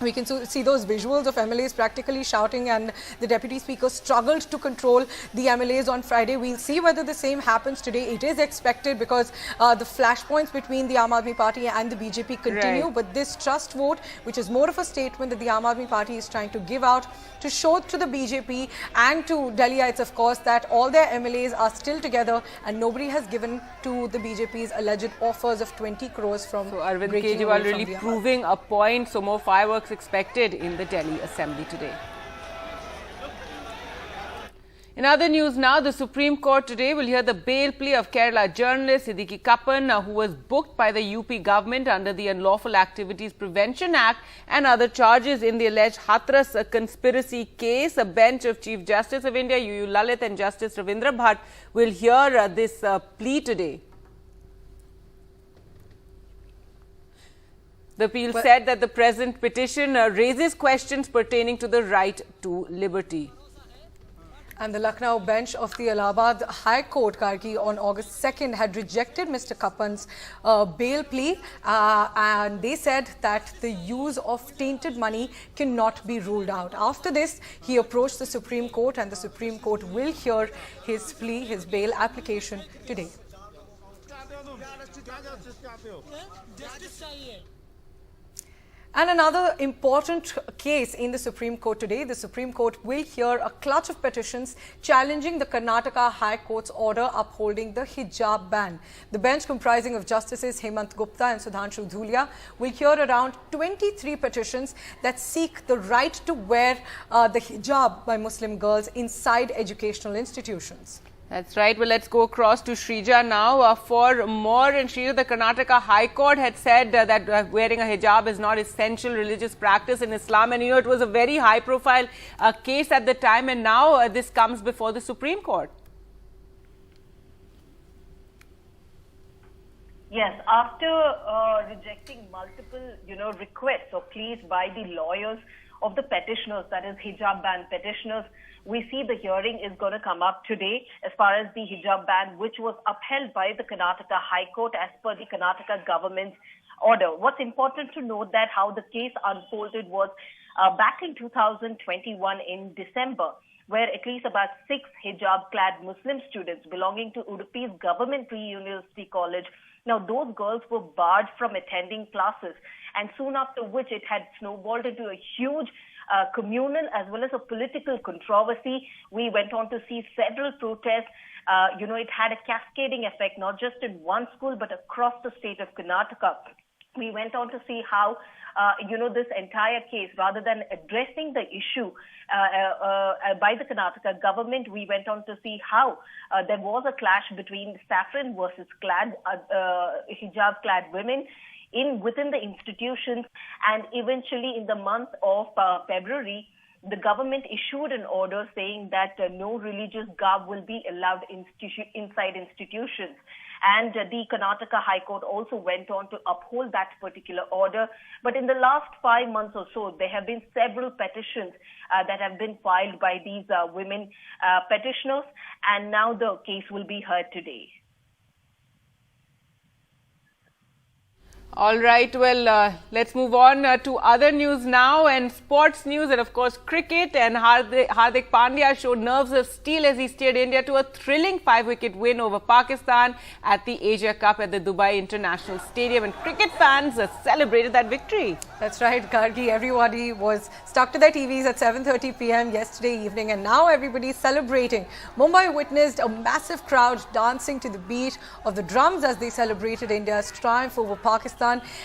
we can see those visuals of MLAs practically shouting, and the Deputy Speaker struggled to control the MLAs on Friday. We'll see whether the same happens today. It is expected because the flashpoints between the Aam Aadmi Party and the BJP continue. Right. But this trust vote, which is more of a statement that the Aam Aadmi Party is trying to give out to show to the BJP and to Delhiites, of course, that all their MLAs are still together and nobody has given to the BJP's alleged offers of 20 crores from Arvind breaking Kejriwal away from really the Aam Aadmi. proving a point. So more fireworks expected in the Delhi Assembly today. In other news now, the Supreme Court today will hear the bail plea of Kerala journalist Siddique Kappan, who was booked by the UP government under the Unlawful Activities Prevention Act and other charges in the alleged Hathras conspiracy case. A bench of Chief Justice of India, UU Lalit, and Justice Ravindra Bhatt will hear this plea today. The appeal said that the present petition raises questions pertaining to the right to liberty. And the Lucknow bench of the Allahabad High Court, Gargi, on August 2nd had rejected Mr. Kappan's bail plea, and they said that the use of tainted money cannot be ruled out. After this, he approached the Supreme Court, and the Supreme Court will hear his plea, his bail application today. And another important case in the Supreme Court today. The Supreme Court will hear a clutch of petitions challenging the Karnataka High Court's order upholding the hijab ban. The bench, comprising of Justices Hemant Gupta and Sudhanshu Dhulia, will hear around 23 petitions that seek the right to wear the hijab by Muslim girls inside educational institutions. That's right. Well, let's go across to Shrija now for more. And Shrija, the Karnataka High Court had said that wearing a hijab is not essential religious practice in Islam. And, it was a very high-profile case at the time. And now this comes before the Supreme Court. Yes, after rejecting multiple, requests or pleas by the lawyers of the petitioners, that is hijab ban petitioners, we see the hearing is going to come up today as far as the hijab ban, which was upheld by the Karnataka High Court as per the Karnataka government's order. What's important to note that how the case unfolded was back in 2021 in December, where at least about 6 hijab-clad Muslim students belonging to Udupi's government pre-university college, now those girls were barred from attending classes, and soon after which it had snowballed into a huge communal as well as a political controversy. We went on to see several protests. It had a cascading effect, not just in one school, but across the state of Karnataka. We went on to see how, this entire case, rather than addressing the issue by the Karnataka government, we went on to see how there was a clash between saffron versus hijab-clad women within the institutions, and eventually in the month of February, the government issued an order saying that no religious garb will be allowed inside institutions. And the Karnataka High Court also went on to uphold that particular order. But in the last 5 months or so, there have been several petitions that have been filed by these women petitioners, and now the case will be heard today. All right, well, let's move on to other news now, and sports news, and of course cricket. And Hardik Pandya showed nerves of steel as he steered India to a thrilling 5-wicket win over Pakistan at the Asia Cup at the Dubai International Stadium, and cricket fans celebrated that victory. That's right, Gargi. Everybody was stuck to their TVs at 7:30 p.m. yesterday evening, and now everybody's celebrating. Mumbai witnessed a massive crowd dancing to the beat of the drums as they celebrated India's triumph over Pakistan.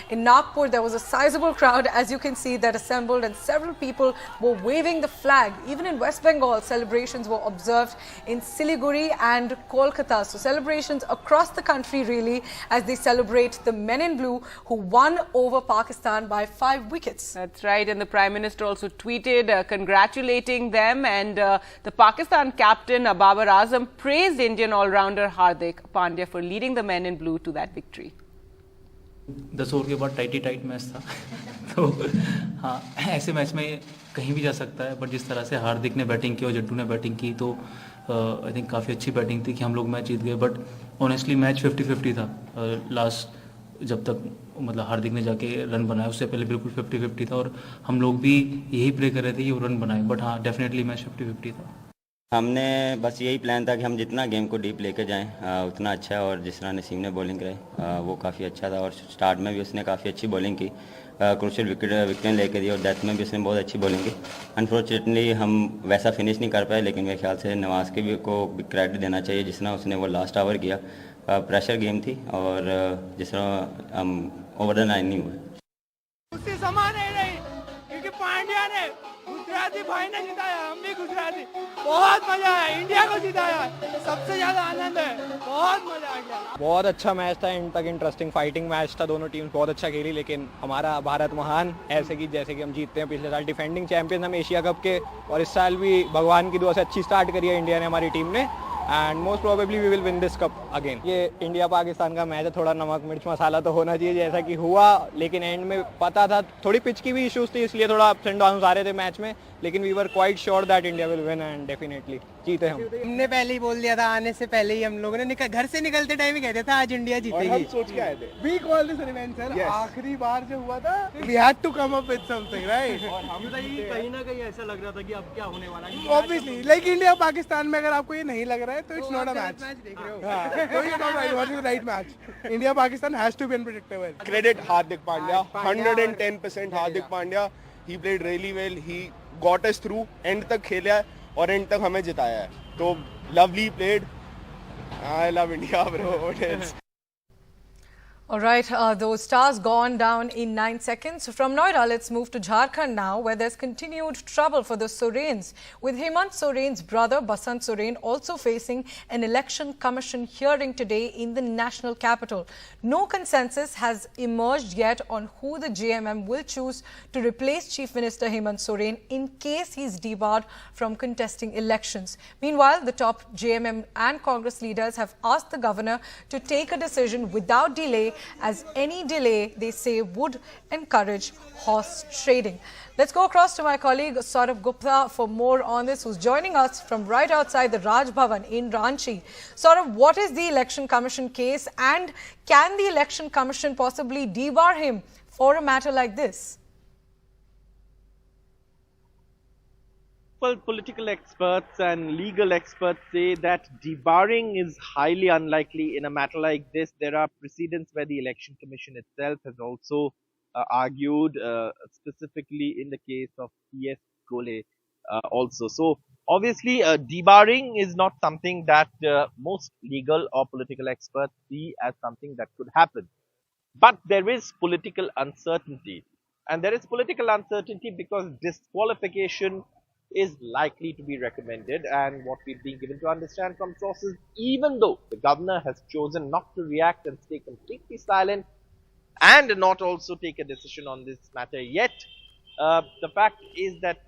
In Nagpur, there was a sizable crowd, as you can see, that assembled, and several people were waving the flag. Even in West Bengal, celebrations were observed in Siliguri and Kolkata. So celebrations across the country, really, as they celebrate the men in blue who won over Pakistan by 5 wickets. That's right. And the Prime Minister also tweeted congratulating them. And the Pakistan captain, Babar Azam, praised Indian all-rounder Hardik Pandya for leading the men in blue to that victory. 10 over के बाद tight match था तो हाँ, ऐसे match में कहीं भी जा सकता है, बट जिस तरह से हार्दिक ने बैटिंग की और जट्टू ने बैटिंग की तो आई थिंक काफ़ी अच्छी बैटिंग थी कि हम लोग मैच जीत गए। बट ऑनेस्टली मैच 50-50 था। लास्ट जब तक मतलब हार्दिक ने जाके रन बनाया, उससे पहले बिल्कुल 50-50 था और हम लोग भी यही प्रे कर रहे थे कि वो रन बनाए। बट हाँ, डेफिनेटली मैच 50-50 था। हमने बस यही प्लान था कि हम जितना गेम को डीप लेके जाएं उतना अच्छा है, और जिस तरह नसीम ने बॉलिंग कराई वो काफ़ी अच्छा था, और स्टार्ट में भी उसने काफ़ी अच्छी बॉलिंग की, क्रूशियल विकेट लेके दी, और डेथ में भी उसने बहुत अच्छी बॉलिंग की। अनफॉर्चुनेटली हम वैसा फिनिश नहीं कर पाए, लेकिन मेरे ख्याल से नवाज के भी को क्रेडिट देना चाहिए जिस तरह उसने वो लास्ट ओवर किया। प्रेशर गेम थी और जिस तरह हम ओवर द 9 नहीं हुए। उससे समान है नहीं, क्योंकि पांड्या ने गुजराती भाई ने जिताया, हम भी गुजराती। बहुत मजा आया, इंडिया को जिताया, सबसे ज्यादा आनंद है, बहुत मजा आ गया। बहुत अच्छा मैच था, एंड तक इंटरेस्टिंग फाइटिंग मैच था, दोनों टीम्स बहुत अच्छा खेली, लेकिन हमारा भारत महान ऐसे कि जैसे कि हम जीतते हैं। पिछले साल डिफेंडिंग चैंपियन हम एशिया कप के, और इस साल भी भगवान की दुआ से अच्छी स्टार्ट करी है इंडिया ने, हमारी टीम ने, and most probably we will win this cup again. ये इंडिया पाकिस्तान का मैच है, थोड़ा नमक मिर्च मसाला तो होना चाहिए जैसा कि हुआ, लेकिन एंड में पता था थोड़ी पिच की भी इश्यूज थी, इसलिए थोड़ा अप्स एंड डाउन्स आ रहे थे मैच में, लेकिन we were quite sure that India will win and definitely जीते हम। हमने पहले ही बोल दिया था, आने से पहले ही हम लोगों ने घर से निकलते टाइम ही कहते था आज इंडिया जीतेगी। हम सोच के आए थे, we call this revenge sir. आखिरी बार जो हुआ था, we had to come up with something, right? और हम कहीं ना कहीं ऐसा लग रहा था कि अब क्या होने वाला है। ऑब्वियसली लाइक इंडिया पाकिस्तान में अगर आपको ये नहीं लग रहा है तो इट्स नॉट अ मैच देख रहे हो। You not right, watching the right match. India Pakistan has to be unpredictable. Credit Hardik Pandya, 110% Hardik Pandya. He played really well. He got us through. End तक खेला है और end तक हमें जिताया है. तो lovely played. I love India, bro. What else? All right, those stars gone down in 9 seconds. From Noida, let's move to Jharkhand now, where there's continued trouble for the Sorens, with Hemant Soren's brother Basant Soren also facing an election commission hearing today in the national capital. No consensus has emerged yet on who the JMM will choose to replace Chief Minister Hemant Soren in case he's debarred from contesting elections. Meanwhile, the top JMM and Congress leaders have asked the governor to take a decision without delay, as any delay, they say, would encourage horse trading. Let's go across to my colleague Saurabh Gupta for more on this, who's joining us from right outside the Raj Bhavan in Ranchi. Saurabh, what is the Election Commission case, and can the Election Commission possibly debar him for a matter like this? Well, political experts and legal experts say that debarring is highly unlikely in a matter like this. There are precedents where the Election Commission itself has also argued, specifically in the case of P.S. Gole also. So, obviously, debarring is not something that most legal or political experts see as something that could happen. But there is political uncertainty. And there is political uncertainty because disqualification is likely to be recommended, and what we've been given to understand from sources, even though the governor has chosen not to react and stay completely silent and not also take a decision on this matter yet, the fact is that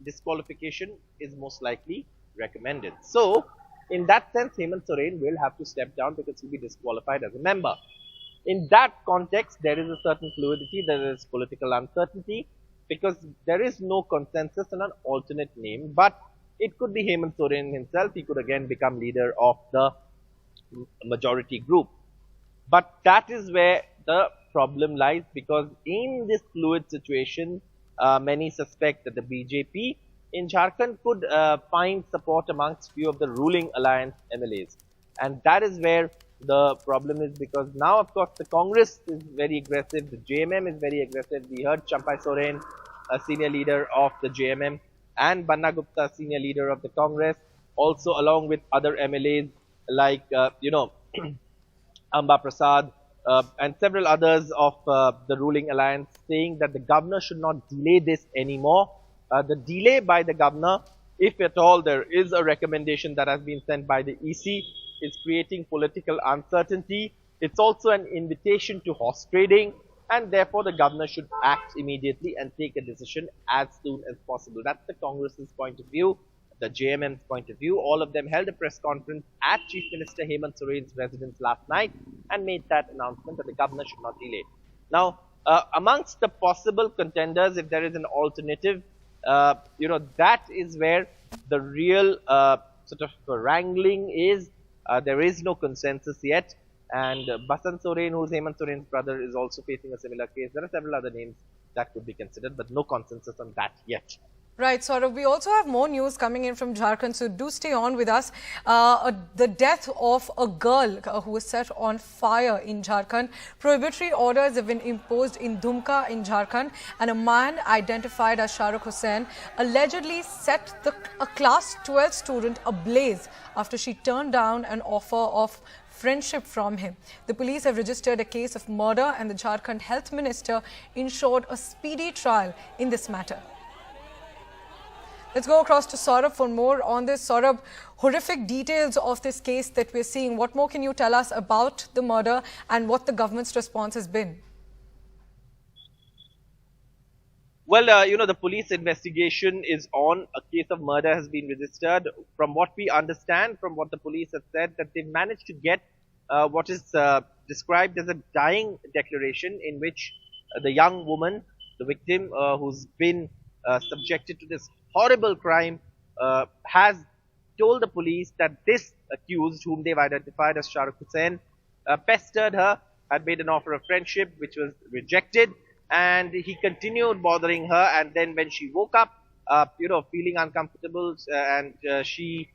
disqualification is most likely recommended. So, in that sense, Hemant Soren will have to step down because he'll be disqualified as a member. In that context, there is a certain fluidity, there is political uncertainty, because there is no consensus on an alternate name, but it could be Hemant Soren himself. He could again become leader of the majority group. But that is where the problem lies, because in this fluid situation, many suspect that the BJP in Jharkhand could find support amongst few of the ruling alliance MLAs. And that is where the problem is, because now, of course, the Congress is very aggressive, the JMM is very aggressive. We heard Champai Soren, a senior leader of the JMM, and Banna Gupta, senior leader of the Congress, also along with other MLAs like, Amba Prasad and several others of the ruling alliance, saying that the governor should not delay this anymore. The delay by the governor, if at all there is a recommendation that has been sent by the EC, is creating political uncertainty. It's also an invitation to horse trading, and therefore the governor should act immediately and take a decision as soon as possible. That's the Congress's point of view, the JMM's point of view. All of them held a press conference at Chief Minister Hemant Soren's residence last night and made that announcement that the governor should not delay. Now, amongst the possible contenders, if there is an alternative, that is where the real sort of wrangling is. There is no consensus yet. And Basant Soren, who's Hemant Soren's brother, is also facing a similar case. There are several other names that could be considered, but no consensus on that yet. Right, Saurabh. We also have more news coming in from Jharkhand, so do stay on with us. The death of a girl who was set on fire in Jharkhand. Prohibitory orders have been imposed in Dumka in Jharkhand, and a man identified as Shahrukh Hussain allegedly set a class 12 student ablaze after she turned down an offer of friendship from him. The police have registered a case of murder, and the Jharkhand Health Minister ensured a speedy trial in this matter. Let's go across to Saurabh for more on this. Saurabh, horrific details of this case that we're seeing. What more can you tell us about the murder and what the government's response has been? Well, the police investigation is on. A case of murder has been registered. From what we understand, from what the police have said, that they've managed to get what is described as a dying declaration, in which the young woman, the victim, who's been subjected to this horrible crime, has told the police that this accused, whom they've identified as Shahrukh Hussain, pestered her, had made an offer of friendship which was rejected, and he continued bothering her. And then when she woke up, feeling uncomfortable, and she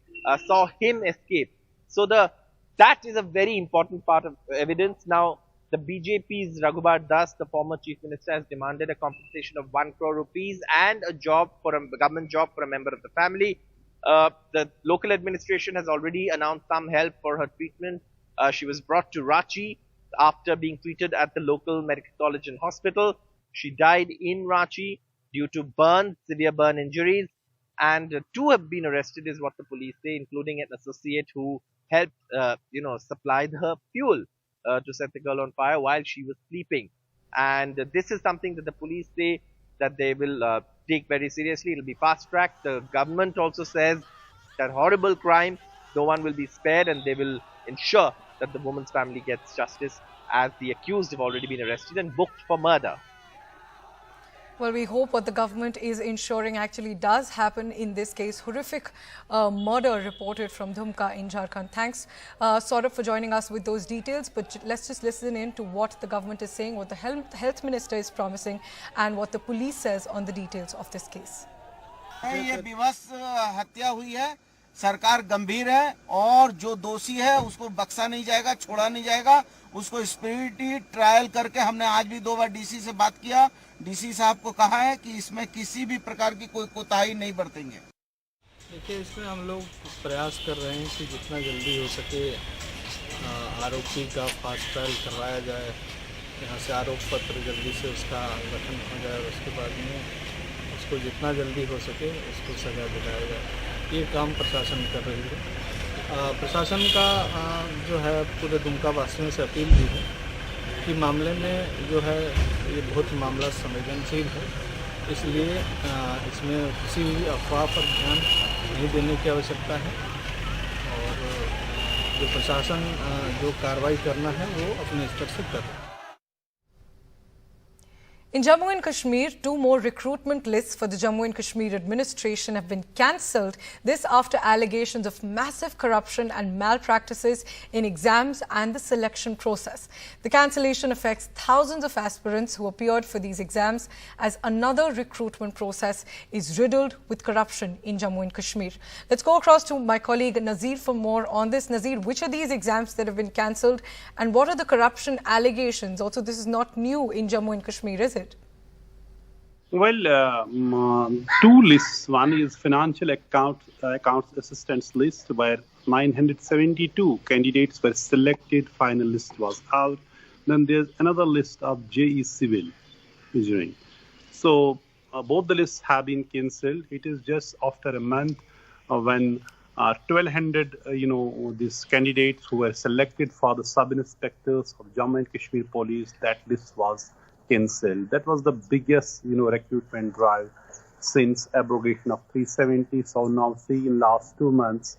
saw him escape. So that is a very important part of evidence. Now, the BJP's Raghubar Das, the former chief minister, has demanded a compensation of 1 crore rupees and a government job for a member of the family. The local administration has already announced some help for her treatment. She was brought to Ranchi after being treated at the local medical college and hospital. She died in Ranchi due to severe burn injuries, and 2 have been arrested, is what the police say, including an associate who helped, supplied her fuel to set the girl on fire while she was sleeping. And this is something that the police say that they will take very seriously. It will be fast-tracked. The government also says that horrible crime, no one will be spared, and they will ensure that the woman's family gets justice, as the accused have already been arrested and booked for murder. Well, we hope what the government is ensuring actually does happen in this case. Horrific murder reported from Dumka in Jharkhand. Thanks, Saurabh, for joining us with those details. But let's just listen in to what the government is saying, what the health minister is promising, and what the police says on the details of this case. ये विवश हत्या हुई है, सरकार गंभीर है, और जो दोषी है उसको बख्शा नहीं जाएगा, छोड़ा नहीं जाएगा, उसको स्पीडी ट्रायल करके हमने आज भी 2 बार डीसी से बात किया. डीसी साहब को कहा है कि इसमें किसी भी प्रकार की कोई कोताही नहीं बरतेंगे. देखिए, इसमें हम लोग प्रयास कर रहे हैं कि जितना जल्दी हो सके आरोपी का फास्ट ट्रायल करवाया जाए, यहाँ से आरोप पत्र जल्दी से उसका गठन हो जाए, और उसके बाद में उसको जितना जल्दी हो सके उसको सजा दिलाया जाए. ये काम प्रशासन कर रही है. प्रशासन का जो है पूरे दुमका वासियों से अपील भी है कि मामले में जो है ये बहुत मामला संवेदनशील है, इसलिए इसमें किसी भी अफवाह पर ध्यान नहीं देने की आवश्यकता है, और जो प्रशासन जो कार्रवाई करना है वो अपने स्तर से कर रहा है. In Jammu and Kashmir, 2 more recruitment lists for the Jammu and Kashmir administration have been cancelled. This after allegations of massive corruption and malpractices in exams and the selection process. The cancellation affects thousands of aspirants who appeared for these exams, as another recruitment process is riddled with corruption in Jammu and Kashmir. Let's go across to my colleague Nazir for more on this. Nazir, which are these exams that have been cancelled, and what are the corruption allegations? Also, this is not new in Jammu and Kashmir, is it? Well, 2 lists. One is financial accounts assistance list, where 972 candidates were selected. Final list was out. Then there's another list of JE Civil Engineering. So both the lists have been cancelled. It is just after a month when 1,200, these candidates who were selected for the sub-inspectors of Jammu and Kashmir Police, that list was cancelled. That was the biggest, recruitment drive since abrogation of 370. So now see in last 2 months,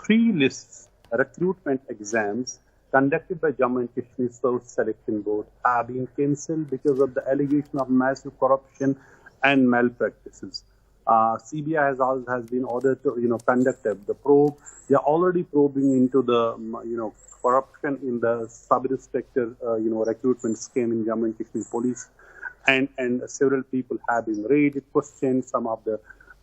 3 lists, recruitment exams conducted by Jammu and Kashmir Self-Selection Board have been cancelled because of the allegation of massive corruption and malpractices. CBI has been ordered to conduct the probe. They are already probing into the corruption in the sub-inspector recruitment scheme in Jammu and Kashmir Police, and several people have been raided, questioned. Some of the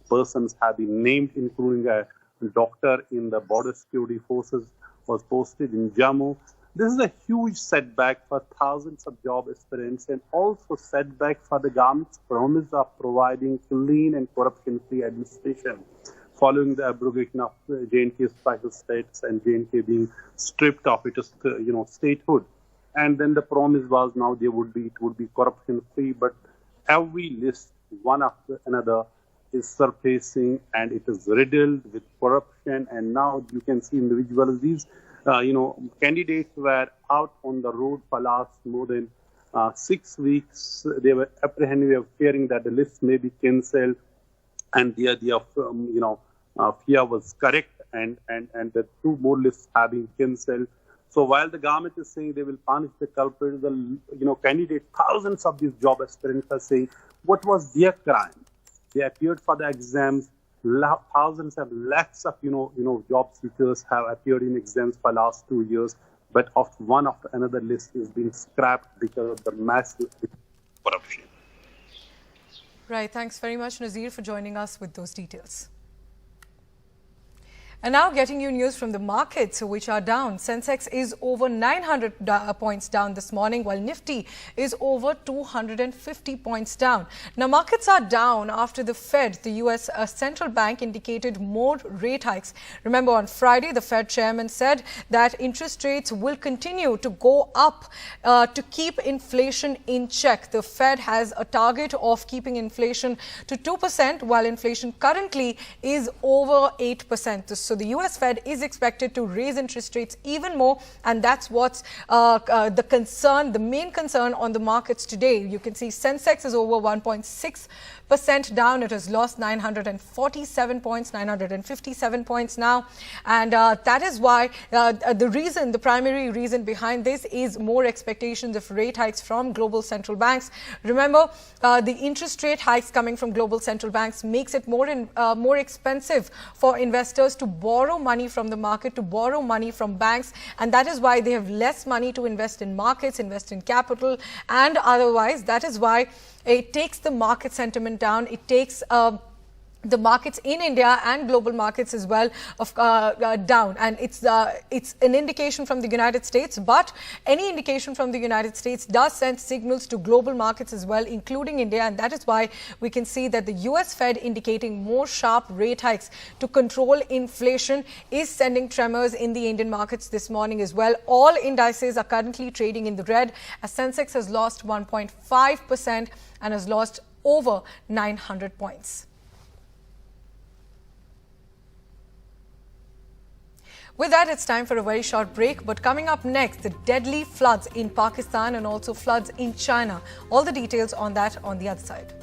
persons have been named, including a doctor in the border security forces was posted in Jammu. This is a huge setback for thousands of job aspirants and also setback for the government's promise of providing clean and corruption-free administration following the abrogation of J&K's special status and J&K being stripped of its statehood. And then the promise was now it would be corruption-free, but every list, one after another, is surfacing and it is riddled with corruption. And now you can see individuals, these candidates were out on the road for last more than 6 weeks. They were apprehending, they were fearing that the list may be cancelled, and the idea of fear was correct, and the 2 more lists have been cancelled. So while the government is saying they will punish the culprits, the candidate, thousands of these job aspirants are saying what was their crime. They appeared for the exams. Thousands of lakhs of job seekers have appeared in exams for last 2 years, but of one after another list is being scrapped because of the massive corruption. Right. Thanks very much, Nazir, for joining us with those details. And now getting you news from the markets, which are down. Sensex is over 900 points down this morning, while Nifty is over 250 points down. Now, markets are down after the Fed, the US central bank, indicated more rate hikes. Remember, on Friday, the Fed chairman said that interest rates will continue to go up to keep inflation in check. The Fed has a target of keeping inflation to 2%, while inflation currently is over 8%. So the US Fed is expected to raise interest rates even more, and that's what's the concern, the main concern on the markets today. You can see Sensex is over 1.6% down. It has lost 947 points, 957 points now. And that is why the primary reason behind this is more expectations of rate hikes from global central banks. Remember, the interest rate hikes coming from global central banks makes it more expensive for investors to borrow money from the market, to borrow money from banks, and that is why they have less money to invest in markets, invest in capital, and otherwise. That is why it takes the market sentiment down. It takes the markets in India and global markets as well down, and it's an indication from the United States, but any indication from the United States does send signals to global markets as well, including India, and that is why we can see that the US Fed indicating more sharp rate hikes to control inflation is sending tremors in the Indian markets this morning as well. All indices are currently trading in the red, as Sensex has lost 1.5% and has lost over 900 points. With that, it's time for a very short break. But coming up next, the deadly floods in Pakistan and also floods in China. All the details on that on the other side.